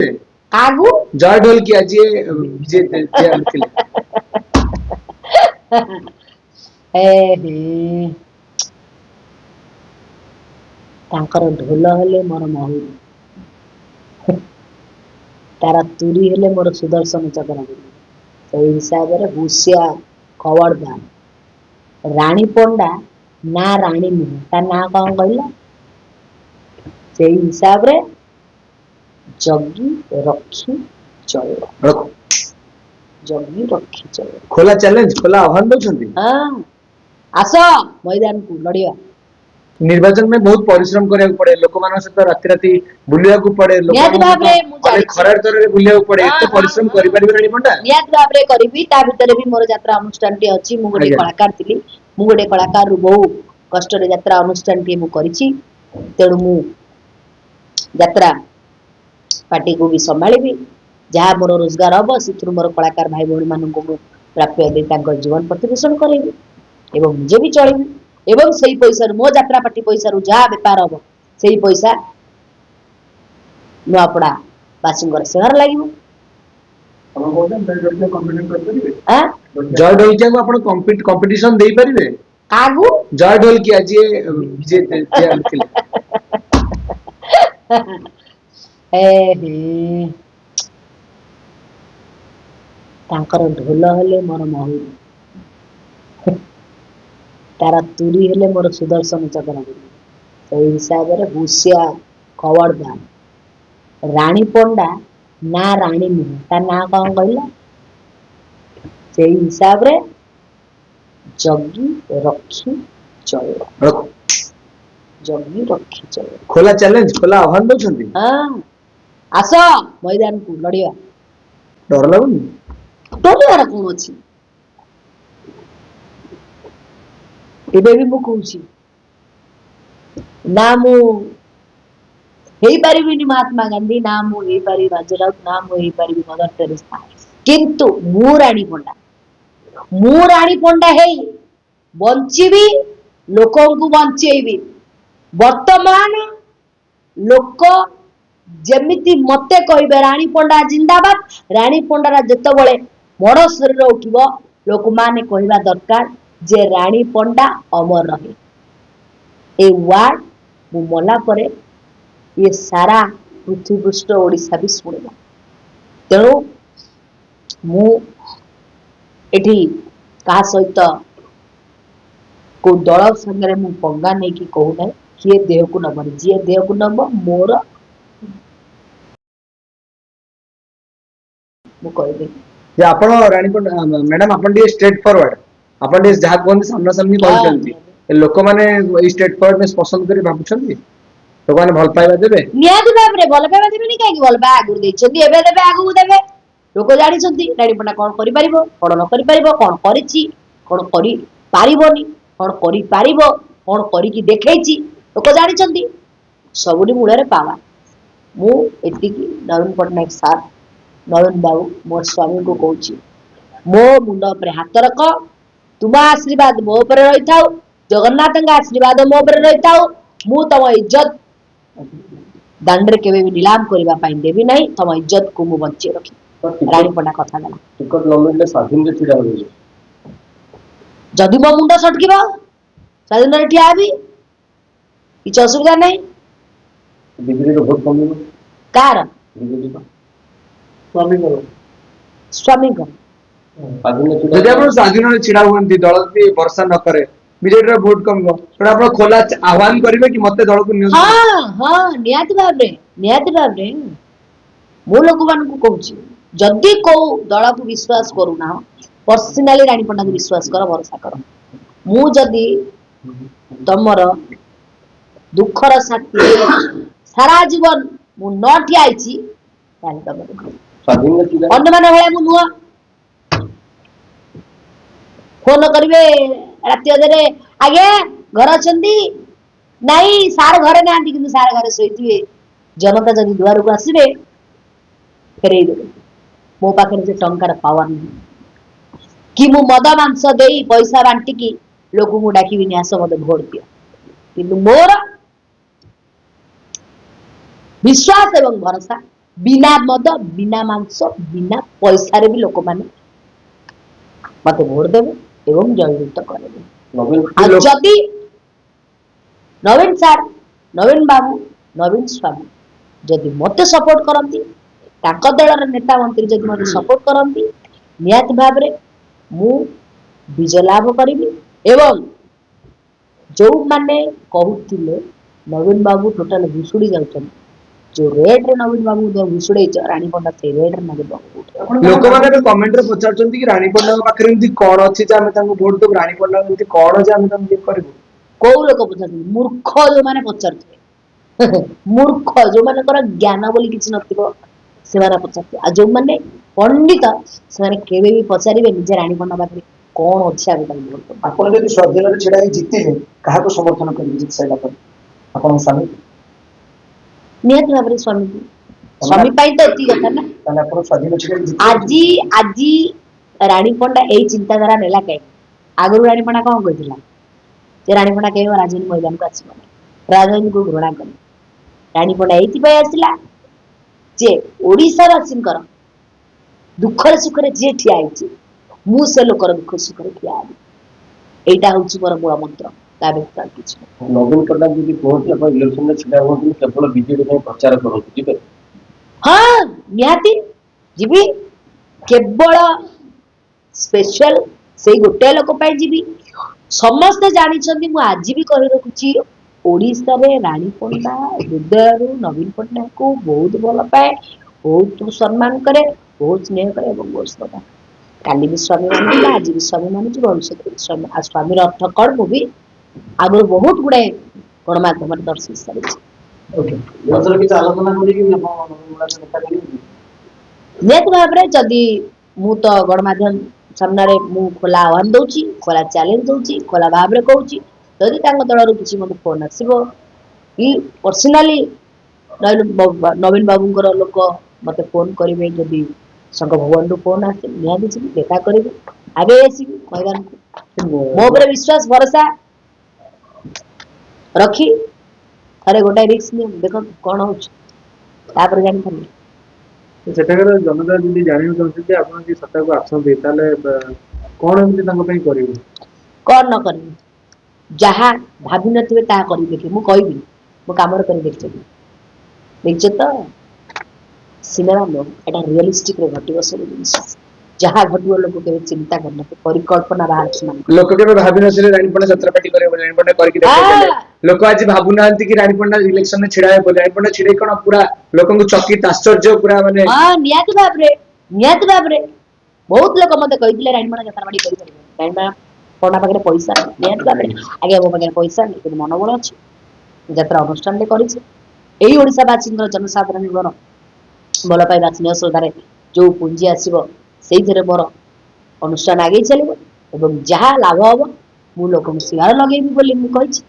कागू जय ढोल की आज ये विजय जे आनिथिले ए हे तांकर ढोल हेले मोर महुरी तारा तुरी हेले मोर सुदर्शन चक्र से हिसाब रे हुसिया खबरदार रानी पंडा ना रानी नुह ता ना कौन कहला से हिसाब रे जगी रखी चलो जगी रखी चलो खोला चैलेंज खोला आह्वान दउछंती हाँ आस मैदान को लड़िया निर्वाचन में बहुत परिश्रम करने पड़े लोक मान सहित राति राति बुलिया को पड़े लोक निहाती भाबरे मु जानि खरार तरह बुलिया को पड़े एते हाँ परिश्रम हाँ करि परिबे रानी पंडा निहाती भाबरे करिबी ता भितरे भी मोर यात्रा अनुष्ठान टी अछि मु गोटे आज्ञा कलाकार थिली मु गोटे कलाकार रु बहु कष्ट रे यात्रा अनुष्ठान टी मु करिछि तेणु मु यात्रा पार्टी को भी संभाळिबी जहाँ मोर रोजगार हम से मोर कलाकार भाई भौणी मान को प्राप्य दे जीवन प्रतिपोषण करेबी एवं निजे भी चलबी एवं सही पैसा मो यात्रा पार्टी पैसा जहाँ बेपार हम से पैसा नुआपड़ा बासी सेवार लगे जय ढोल की आपण कंपटीशन दे परिबे कागू जय ढोल की आज ये विजय जे आनिथिले ए हे तांकर ढोल हेले मोर महुरी तारा तुरी हेले मोर सुदर्शन चक्र से हिसाब रे हुसिया खबरदार रानी पंडा ना रानी नुह ता ना कौन कहला से हिसाब रे जगी रखी चलो जगी रखी चलो खोला चैलेंज खोला आह्वान दउछंती हाँ आस मैदान को लड़िया डर लागुनी डरियार कौन अच्छी ଏବେ ବି ମୁଁ କହୁଛି ନା ମୁଁ ହେଇପାରିବିନି ମହାତ୍ମା ଗାନ୍ଧୀ ନା ମୁଁ ହେଇପାରିବି ରାଜରାଉତ ନା ମୁଁ ହେଇପାରିବି ମଦର ଟେରେସା କିନ୍ତୁ ମୁଁ ରାଣୀ ପଣ୍ଡା ହେଇ ବଞ୍ଚିବି ଲୋକଙ୍କୁ ବଞ୍ଚେଇବି ବର୍ତ୍ତମାନ ଲୋକ ଯେମିତି ମତେ କହିବେ ରାଣୀ ପଣ୍ଡା ଜିନ୍ଦାବାଦ ରାଣୀ ପଣ୍ଡାର ଯେତେବେଳେ ବଡ ଶରୀର ଉଠିବ ଲୋକମାନେ କହିବା ଦରକାର जे रानी पंडा अमर रहे ए वार्ड मु मला परे ये सारा पृथ्वी पृष्ठ ओडिशा भी शुणिला तेणु मु एठी का सहित को दल संगे मु पंगा नहीं कि कहू ना किए देह को नबनी जी देह को नब मोर मु कहबे जे आपण रानी पंडा मैडम आपण डी स्ट्रेट फॉरवर्ड आपण डी जहा कोन सामना सामनी कहउचंती लोक माने ई स्ट्रेट फॉरवर्डनेस पसंद करी भाबुचंती लोक माने भल पाइबा देबे नियाती भाबरे भल पाइबा देबेनी काई भल पा आगु देछंती एबे देबे आगु देबे लोक जानि छंती रानी पंडा कोन करि परिबो कोन न करि परिबो कोन करिछि कोन करि पारिबोनी कोन करि पारिबो कोन करि कि देखैछि लोक जानि छंती सबुडी मुळरे पावा मु एतिकी नवीन पटनायक सार नवीन बाबू मोर स्वामी को कहूछि मो मुंड पर हाथ रख तुम आशीर्वाद मो पर रही था जगन्नाथ आशीर्वाद मो पर रही था मु तम इज्जत दांडे केवे भी नीलाम करबा पाई देबी नहीं तम इज्जत को मु बच्चे रखी रानी पंडा कथा गला टिकट नमिले स्वाधीन रे छिड़ा होई जदि मो मुंड सटकिबो स्वाधीन रे ठिया आबी किछ असुविधा नहीं बिजली रो भोट कमी कार बिजली का स्वामी को जदि आपण स्वाधीन रे छिड़ा हुंती दल भी वर्षा न करे बीजेडी रो भोट कम गो तोरा आपण खोला आह्वान करिवे कि मते दल को न्यूज हां हां नियाती भाबरे मु लोक मान को कहूची जदि को दल को विश्वास करूना पर्सनली रानी पंडा को विश्वास कर भरोसा कर मु जदि तमर दुखर साथी सारा जीवन मु न ठियाइची ताले तमर स्वाधीन रे छिड़ा अन्य माने भले मु नुआ फोन करिवे राति अधरे आगे घर अछंती नहीं सार घरे नांती किंतु सार घरे सोईथिवे जनता जदि दुआर को आसीबे फेरई देबे मो पाखरे से टंकार पावर नहीं कि मु मद मांस देई पैसा बांटी की लोक मु डाकिबिनी आस मते भोट दियो किंतु मोर विश्वास एवं भरोसा बिना मद बिना मांस बिना पैसा भी लोक मैंने मत भोट देवे एवं जययुक्त करेंगे। जदि नवीन सार नवीन बाबू नवीन स्वामी जदि मत सपोर्ट करती दलर नेता मंत्री जदि मत सपोर्ट करती निहाती भाव में मु विजय लाभ करी एवं जो माने कहते नवीन बाबू टोटाल भुशुड़ी जाऊँ जो रेट रे नवीन बाबू भुशुड़े रानी पंडा से रेट रे नवीन बाबू लोक मैंने कमेंट रे पचारछंती कि रानी पंडा पाखरे एमती कोन अछि जे आमे तांको वोट दो रानी पंडा एमती कोन जे आमे तांको गिफ्ट करबो को लोक पचारछंती मूर्ख जो माने पचारथे मूर्ख जो माने कर ज्ञान बोली किछि नथिबो से माने पचारथे आ जो माने पंडित से माने केबे भी पचारिबे निजे रानी पंडा पाखरे कोन अछि आमे तांको वोट दो आपण जदि स्वाधीन छिड़ा जीतिले काहा को समर्थन करिबे जित साइला पर आपण स्वामी निहाती भाव स्वामी स्वामी पाई तो एती कथा ना ताले आपण स्वाधीन छिड़ा आजी आजी रानी पंडा एई चिंताधारा नेला के आगु रानी पंडा कोन कहितला जे रानी पंडा केव राजनी मैदान को आसीबो राजनी को घृणा कर रानी पंडा एती पय आसिला जे ओडिसा वासिंकर दुखर सुखरे जे ठिया आइछि मु से लोकर दुख सुखरे ठिया आबि एटा होछि मोर मूल मंत्र ता व्यक्ति किछ नवीन पटनायक जदि भोट अपन इलेक्शन में छिड़ा होती केवल बीजेपी में प्रचार करत ठीक है हाँ निहाती जीवी केवल स्पेशल से गोटे लोक पाई जीवी समस्ते जानी मु आज भी कही रखुची ओडिशा रे रानी पंडा हृदय नवीन पटनायक को बहुत भल पाए बहुत सम्मान करे बहुत स्नेह करे बहुत श्रद्धा काली भी स्वामी मानी आज भी स्वामी मानी भविष्य भी स्वामी आ स्वामी अर्थ कौन मु भी आगु बहुत गुड़ाए गणमाध्यम दर्शि सारी ओके मतलब कि आलोचना करी कि नेता करी निहत भाव में जदि मु तो गणमाध्यम सामने मु खोला आह्वान दउची खोला चैलेंज दउची खोला भाव में कहूची जदि तांको दलरु किछि मते फोन आसीबो कि पर्सनली नवीन बाबूंकर लोक मते फोन करिवे जदि संघ भवन रु फोन आसे निहाती छी देखा करिवे आगे आसीबी मैदान को मो ऊपर विश्वास भरोसा रखी अरे गोटाए रिस्क नि देखो कोन होछ तापर जानि पड़ी सेठाकर जनता जदि जानिबो चाहते आपण जे सत्ता को आछन ताले कोन एमती तांको पई करिवो कौन न करी जहाँ भाभी नथिबे ता करी देखि मु कहबी मु कामर करी देखछ तो सिनेमा लो एटा रियलिस्टिक रे घटिबो सब जिनिस जहाँ घटिबो लोक के चिंता करना परिकल्पना बाहर सुना लोक के भाबी नथिले रानी पंडा छत्रपति करे बोले रानी पंडा करके देखले लोक आज भाबु नांती कि रानी पंडा इलेक्शन में छिड़ाए बोले रानी पंडा छिड़े कोन पूरा लोकन को चकित आश्चर्य पूरा माने हां नियाती बाबरे बहुत लोक मते कहितले रानी पंडा छत्रपति करि परिबे रानी पंडा पाखरे पैसा नियाती बाबरे आगे मो पाखरे पैसा लेकिन मनोबल अछि यात्रा अनुष्ठान ले करिछि एई ओडिसा बासिंगर जनसाधारण गण भल पाइबा स्नेह श्रद्धारे जो पुंजी आसीबो सेई मोर अनुष्ठान आगे चलो एवं जहाँ लाभ हम मु लोक शिवार लगे बोली मुझे